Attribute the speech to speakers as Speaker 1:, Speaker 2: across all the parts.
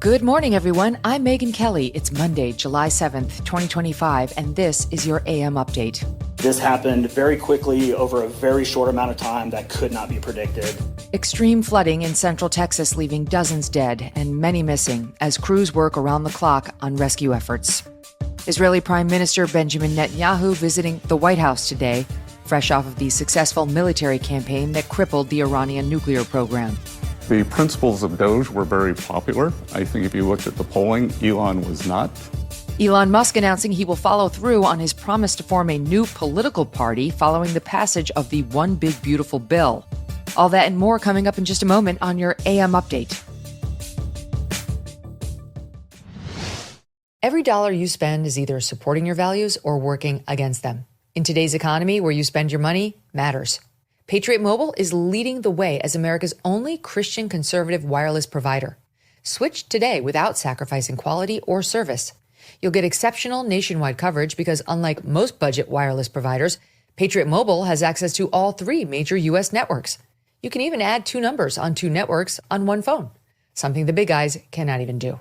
Speaker 1: Good morning, everyone. I'm Megyn Kelly. It's Monday, July 7th, 2025, and this is your AM update.
Speaker 2: This happened very quickly over a very short amount of time that could not be predicted.
Speaker 1: Extreme flooding in central Texas, leaving dozens dead and many missing as crews work around the clock on rescue efforts. Israeli Prime Minister Benjamin Netanyahu visiting the White House today, fresh off of the successful military campaign that crippled the Iranian nuclear program.
Speaker 3: The principles of DOGE were very popular. I think if you looked at the polling, Elon was not.
Speaker 1: Elon Musk announcing he will follow through on his promise to form a new political party following the passage of the One Big Beautiful Bill. All that and more coming up in just a moment on your AM update. Every dollar you spend is either supporting your values or working against them. In today's economy, where you spend your money matters. Patriot Mobile is leading the way as America's only Christian conservative wireless provider. Switch today without sacrificing quality or service. You'll get exceptional nationwide coverage because, unlike most budget wireless providers, Patriot Mobile has access to all three major U.S. networks. You can even add two numbers on two networks on one phone, something the big guys cannot even do.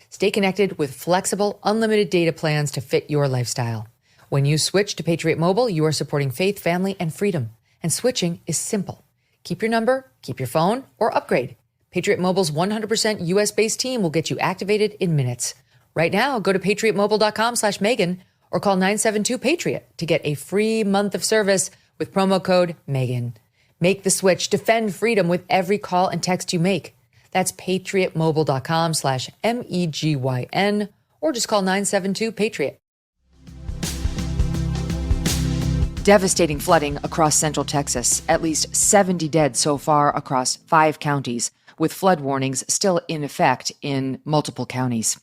Speaker 1: Stay connected with flexible, unlimited data plans to fit your lifestyle. When you switch to Patriot Mobile, you are supporting faith, family, and freedom. And switching is simple. Keep your number, keep your phone, or upgrade. Patriot Mobile's 100% U.S.-based team will get you activated in minutes. Right now, go to patriotmobile.com/Megyn or call 972-PATRIOT to get a free month of service with promo code Megyn. Make the switch. Defend freedom with every call and text you make. That's patriotmobile.com/MEGYN or just call 972-PATRIOT. Devastating flooding across central Texas. At least 70 dead so far across 5 counties, with flood warnings still in effect in multiple counties.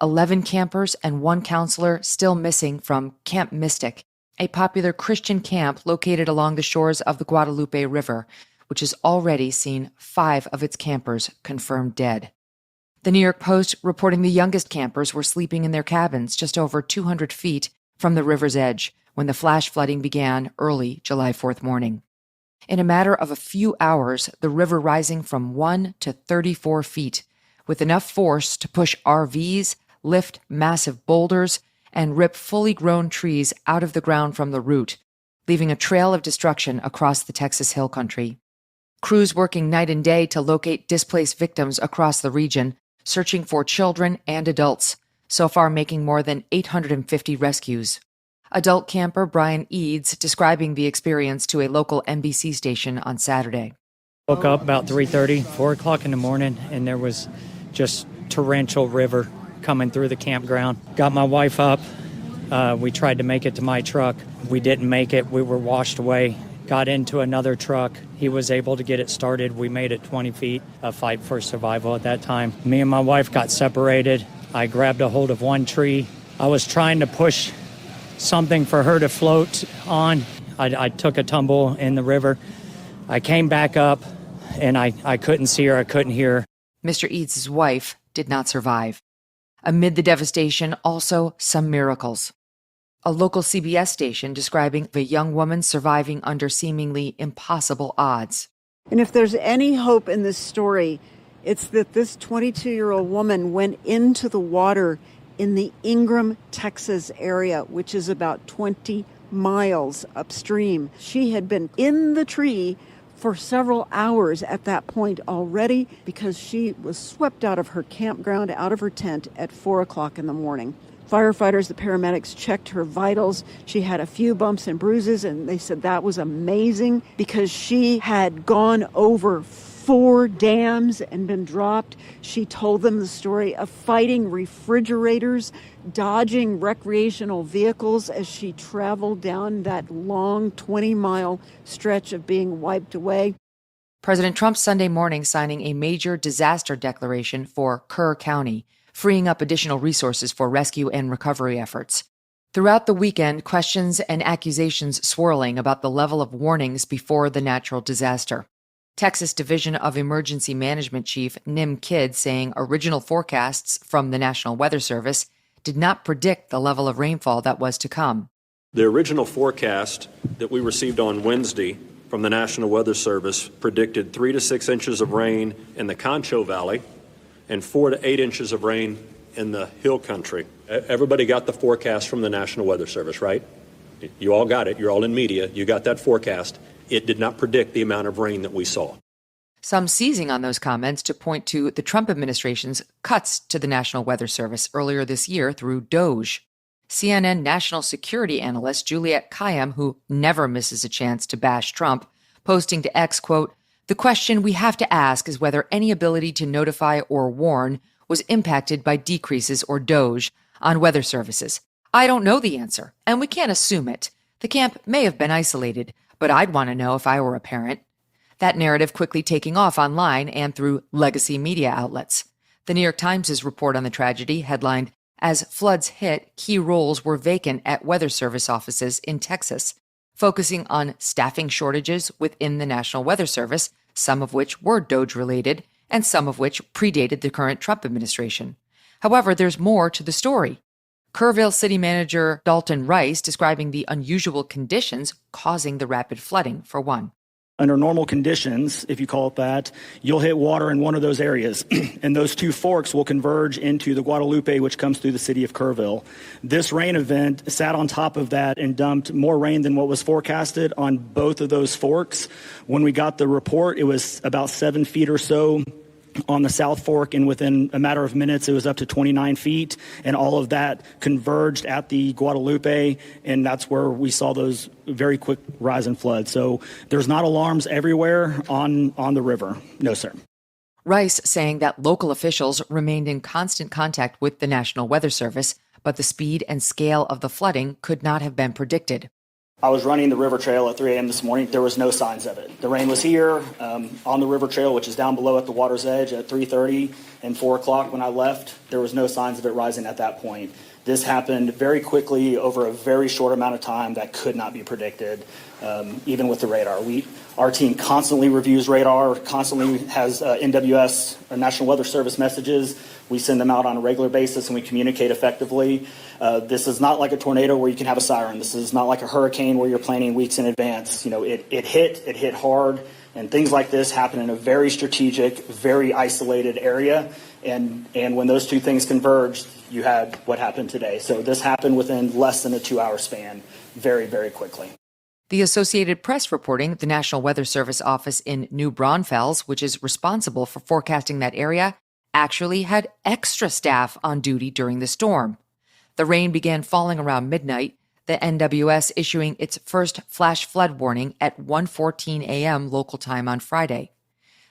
Speaker 1: 11 campers and 1 counselor still missing from Camp Mystic, a popular Christian camp located along the shores of the Guadalupe River, which has already seen 5 of its campers confirmed dead. The New York Post reporting the youngest campers were sleeping in their cabins just over 200 feet from the river's edge when the flash flooding began early July 4th morning. In a matter of a few hours, the river rising from 1 to 34 feet, with enough force to push RVs, lift massive boulders, and rip fully grown trees out of the ground from the root, leaving a trail of destruction across the Texas Hill Country. Crews working night and day to locate displaced victims across the region, searching for children and adults, so far making more than 850 rescues. Adult camper Brian Eads describing the experience to a local NBC station on Saturday.
Speaker 4: Woke up about 3:30, 4 o'clock in the morning, and there was just torrential river coming through the campground. Got my wife up. We tried to make it to my truck. We didn't make it. We were washed away. Got into another truck. He was able to get it started. We made it 20 feet, a fight for survival at that time. Me and my wife got separated. I grabbed a hold of one tree. I was trying to push something for her to float on. I took a tumble in the river. I came back up, and I couldn't see her. I couldn't hear her.
Speaker 1: Mr. Eads' wife did not survive. Amid the devastation, also some miracles. A local CBS station describing the young woman surviving under seemingly impossible odds.
Speaker 5: And if there's any hope in this story, it's that this 22-year-old woman went into the water in the Ingram, Texas area, which is about 20 miles upstream. She had been in the tree for several hours at that point already because she was swept out of her campground, out of her tent at 4 o'clock in the morning. Firefighters, the paramedics checked her vitals. She had a few bumps and bruises, and they said that was amazing because she had gone over 4 dams and been dropped. She told them the story of fighting refrigerators, dodging recreational vehicles as she traveled down that long 20-mile stretch of being wiped away.
Speaker 1: President Trump Sunday morning signing a major disaster declaration for Kerr County, freeing up additional resources for rescue and recovery efforts. Throughout the weekend, questions and accusations swirling about the level of warnings before the natural disaster. Texas Division of Emergency Management Chief Nim Kidd saying original forecasts from the National Weather Service did not predict the level of rainfall that was to come.
Speaker 6: The original forecast that we received on Wednesday from the National Weather Service predicted 3 to 6 inches of rain in the Concho Valley and 4 to 8 inches of rain in the hill country. Everybody got the forecast from the National Weather Service, right? You all got it. You're all in media. You got that forecast. It did not predict the amount of rain that we saw.
Speaker 1: Some seizing on those comments to point to the Trump administration's cuts to the National Weather Service earlier this year through DOGE. CNN national security analyst Juliette Kayyem, who never misses a chance to bash Trump, posting to X, quote, "The question we have to ask is whether any ability to notify or warn was impacted by decreases or DOGE on weather services. I don't know the answer, and we can't assume it. The camp may have been isolated, but I'd want to know if I were a parent." That narrative quickly taking off online and through legacy media outlets. The New York Times' report on the tragedy headlined, "As floods hit, key roles were vacant at Weather Service offices in Texas," focusing on staffing shortages within the National Weather Service, some of which were DOGE-related and some of which predated the current Trump administration. However, there's more to the story. Kerrville City Manager Dalton Rice describing the unusual conditions causing the rapid flooding, for one.
Speaker 2: Under normal conditions, if you call it that, you'll hit water in one of those areas, and those two forks will converge into the Guadalupe, which comes through the city of Kerrville. This rain event sat on top of that and dumped more rain than what was forecasted on both of those forks. When we got the report, it was about 7 feet or so on the South Fork, and within a matter of minutes, it was up to 29 feet, and all of that converged at the Guadalupe, and that's where we saw those very quick rise in flood. So there's not alarms everywhere on the river. No, sir.
Speaker 1: Rice saying that local officials remained in constant contact with the National Weather Service, but the speed and scale of the flooding could not have been predicted.
Speaker 2: I was running the river trail at 3 a.m. this morning. There was no signs of it. The rain was here on the river trail, which is down below at the water's edge at 3:30 and 4 o'clock when I left. There was no signs of it rising at that point. This happened very quickly over a very short amount of time that could not be predicted, even with the radar. Our team constantly reviews radar, constantly has NWS, or National Weather Service messages. We send them out on a regular basis and we communicate effectively. This is not like a tornado where you can have a siren. This is not like a hurricane where you're planning weeks in advance. You know, it hit hard, and things like this happen in a very strategic, very isolated area. And when those two things converged, you had what happened today. So this happened within less than a 2-hour span, very, very quickly.
Speaker 1: The Associated Press reporting the National Weather Service office in New Braunfels, which is responsible for forecasting that area, actually had extra staff on duty during the storm. The rain began falling around midnight, the NWS issuing its first flash flood warning at 1:14 a.m. local time on Friday.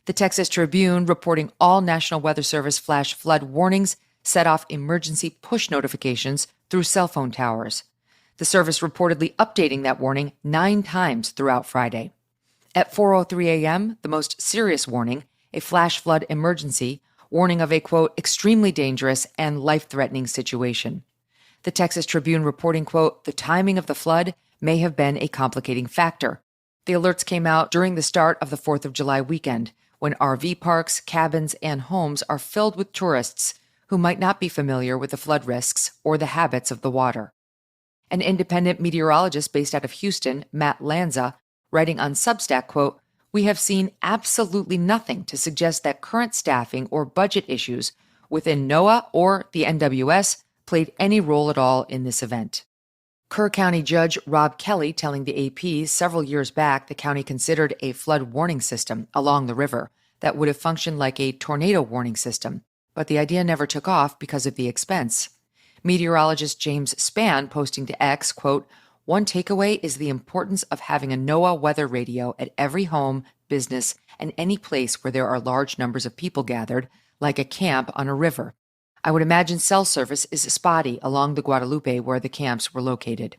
Speaker 1: The Texas Tribune reporting all National Weather Service flash flood warnings set off emergency push notifications through cell phone towers. The service reportedly updating that warning 9 times throughout Friday. At 4:03 a.m., the most serious warning, a flash flood emergency, warning of a, quote, extremely dangerous and life-threatening situation. The Texas Tribune reporting, quote, the timing of the flood may have been a complicating factor. The alerts came out during the start of the 4th of July weekend, when RV parks, cabins, and homes are filled with tourists who might not be familiar with the flood risks or the habits of the water. An independent meteorologist based out of Houston, Matt Lanza, writing on Substack, quote, we have seen absolutely nothing to suggest that current staffing or budget issues within NOAA or the NWS played any role at all in this event. Kerr County Judge Rob Kelly telling the AP several years back the county considered a flood warning system along the river that would have functioned like a tornado warning system, but the idea never took off because of the expense. Meteorologist James Spann posting to X, quote, one takeaway is the importance of having a NOAA weather radio at every home, business, and any place where there are large numbers of people gathered, like a camp on a river. I would imagine cell service is spotty along the Guadalupe where the camps were located.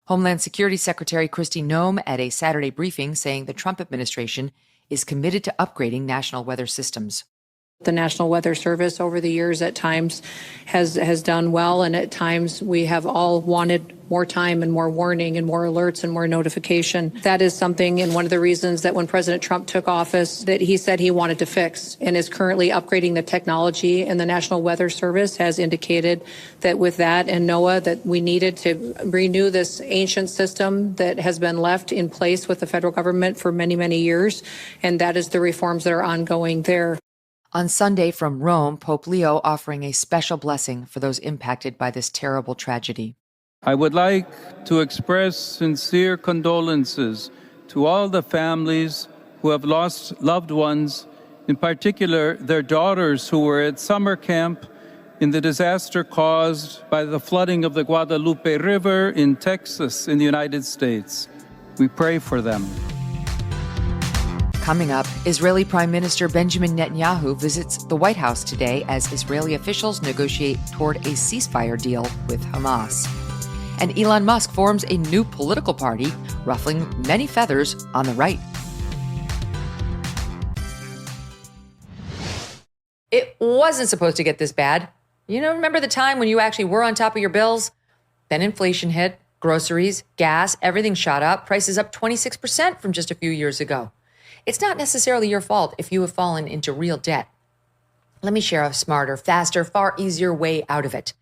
Speaker 1: Homeland Security Secretary Kristi Noem at a Saturday briefing saying the Trump administration is committed to upgrading national weather systems.
Speaker 7: The National Weather Service over the years at times has done well, and at times we have all wanted more time and more warning and more alerts and more notification. That is something, and one of the reasons that when President Trump took office that he said he wanted to fix, and is currently upgrading the technology. And the National Weather Service has indicated that with that and NOAA that we needed to renew this ancient system that has been left in place with the federal government for many, many years. And that is the reforms that are ongoing there.
Speaker 1: On Sunday from Rome, Pope Leo offering a special blessing for those impacted by this terrible tragedy.
Speaker 8: I would like to express sincere condolences to all the families who have lost loved ones, in particular their daughters who were at summer camp in the disaster caused by the flooding of the Guadalupe River in Texas in the United States. We pray for them.
Speaker 1: Coming up, Israeli Prime Minister Benjamin Netanyahu visits the White House today as Israeli officials negotiate toward a ceasefire deal with Hamas. And Elon Musk forms a new political party, ruffling many feathers on the right. It wasn't supposed to get this bad. Remember the time when you actually were on top of your bills? Then inflation hit, groceries, gas, everything shot up, prices up 26% from just a few years ago. It's not necessarily your fault if you have fallen into real debt. Let me share a smarter, faster, far easier way out of it.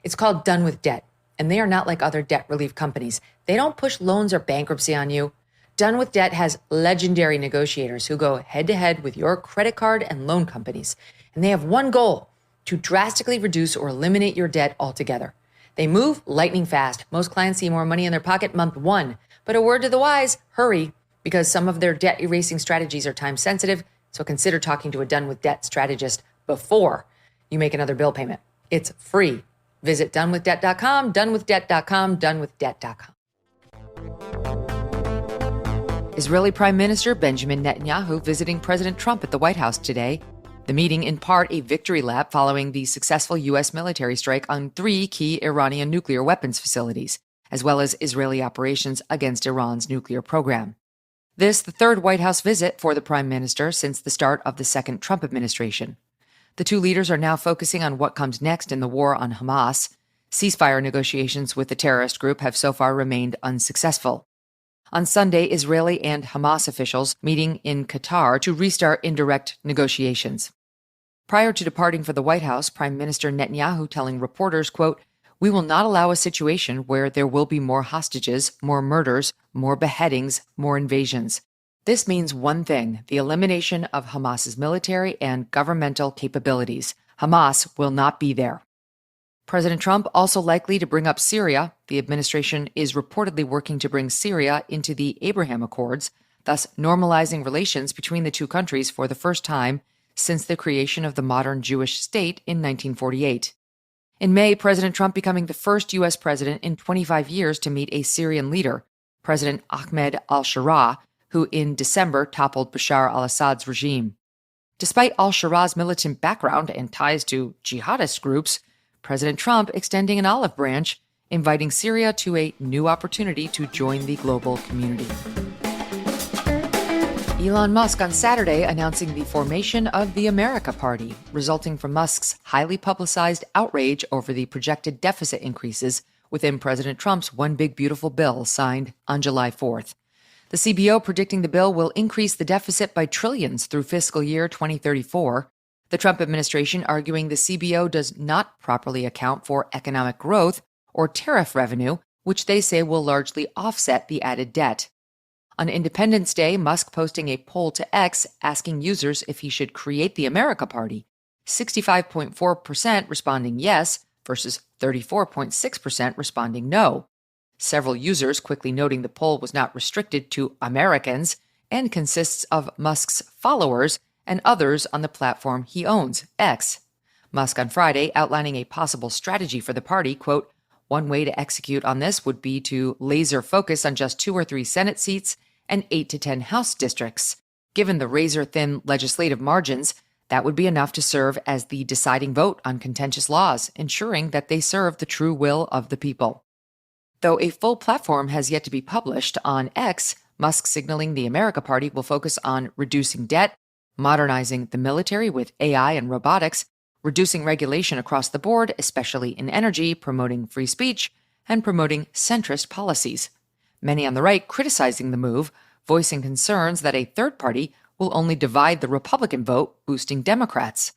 Speaker 1: It's called Done with Debt, and they are not like other debt relief companies. They don't push loans or bankruptcy on you. Done with Debt has legendary negotiators who go head-to-head with your credit card and loan companies, and they have one goal: to drastically reduce or eliminate your debt altogether. They move lightning fast. Most clients see more money in their pocket month one. But a word to the wise, hurry, because some of their debt erasing strategies are time sensitive, so consider talking to a Done with Debt strategist before you make another bill payment. It's free. Visit donewithdebt.com, donewithdebt.com, donewithdebt.com. Israeli Prime Minister Benjamin Netanyahu visiting President Trump at the White House today. The meeting in part a victory lap following the successful U.S. military strike on 3 key Iranian nuclear weapons facilities, as well as Israeli operations against Iran's nuclear program. This, the third White House visit for the Prime Minister since the start of the second Trump administration. The two leaders are now focusing on what comes next in the war on Hamas. Ceasefire negotiations with the terrorist group have so far remained unsuccessful. On Sunday, Israeli and Hamas officials meeting in Qatar to restart indirect negotiations. Prior to departing for the White House, Prime Minister Netanyahu telling reporters, quote, "We will not allow a situation where there will be more hostages, more murders, more beheadings, more invasions. This means one thing: the elimination of Hamas's military and governmental capabilities. Hamas will not be there." President Trump also likely to bring up Syria. The administration is reportedly working to bring Syria into the Abraham Accords, thus normalizing relations between the two countries for the first time since the creation of the modern Jewish state in 1948. In May, President Trump becoming the first U.S. president in 25 years to meet a Syrian leader, President Ahmed al-Sharaa, who in December toppled Bashar al-Assad's regime. Despite al-Shara's militant background and ties to jihadist groups, President Trump extending an olive branch, inviting Syria to a new opportunity to join the global community. Elon Musk on Saturday announcing the formation of the America Party, resulting from Musk's highly publicized outrage over the projected deficit increases within President Trump's One Big Beautiful Bill signed on July 4th. The CBO predicting the bill will increase the deficit by trillions through fiscal year 2034. The Trump administration arguing the CBO does not properly account for economic growth or tariff revenue, which they say will largely offset the added debt. On Independence Day, Musk posting a poll to X asking users if he should create the America Party, 65.4% responding yes versus 34.6% responding no. Several users quickly noting the poll was not restricted to Americans and consists of Musk's followers and others on the platform he owns, X. Musk on Friday outlining a possible strategy for the party, quote, "One way to execute on this would be to laser focus on just 2 or 3 Senate seats and 8 to 10 House districts. Given the razor-thin legislative margins, that would be enough to serve as the deciding vote on contentious laws, ensuring that they serve the true will of the people." Though a full platform has yet to be published on X, Musk signaling the America Party will focus on reducing debt, modernizing the military with AI and robotics, reducing regulation across the board, especially in energy, promoting free speech, and promoting centrist policies. Many on the right criticizing the move, voicing concerns that a third party will only divide the Republican vote, boosting Democrats.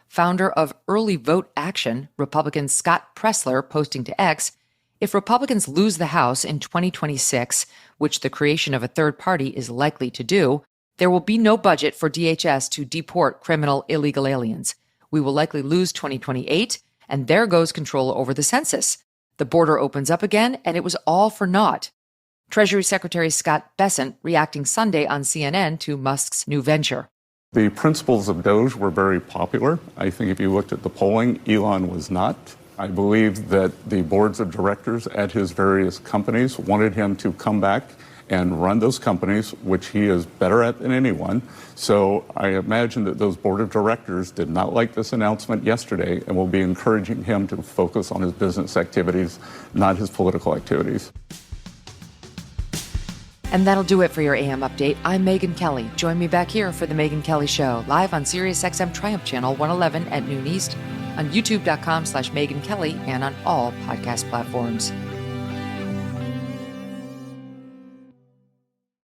Speaker 1: Founder of Early Vote Action, Republican Scott Pressler posting to X, "If Republicans lose the House in 2026, which the creation of a third party is likely to do, There will be no budget for DHS to deport criminal illegal aliens. We will likely lose 2028, and there goes control over the census. The border opens up again, and it was all for naught. Treasury Secretary Scott Bessent reacting Sunday on CNN to Musk's new venture.
Speaker 3: The principles of DOGE were very popular. I think if you looked at the polling, Elon was not. I believe that the boards of directors at his various companies wanted him to come back and run those companies, which he is better at than anyone. So I imagine that those board of directors did not like this announcement yesterday and will be encouraging him to focus on his business activities, not his political activities.
Speaker 1: And that'll do it for your AM update. I'm Megyn Kelly. Join me back here for the Megyn Kelly Show, live on SiriusXM Triumph Channel 111 at noon East, on youtube.com/Megyn Kelly, and on all podcast platforms.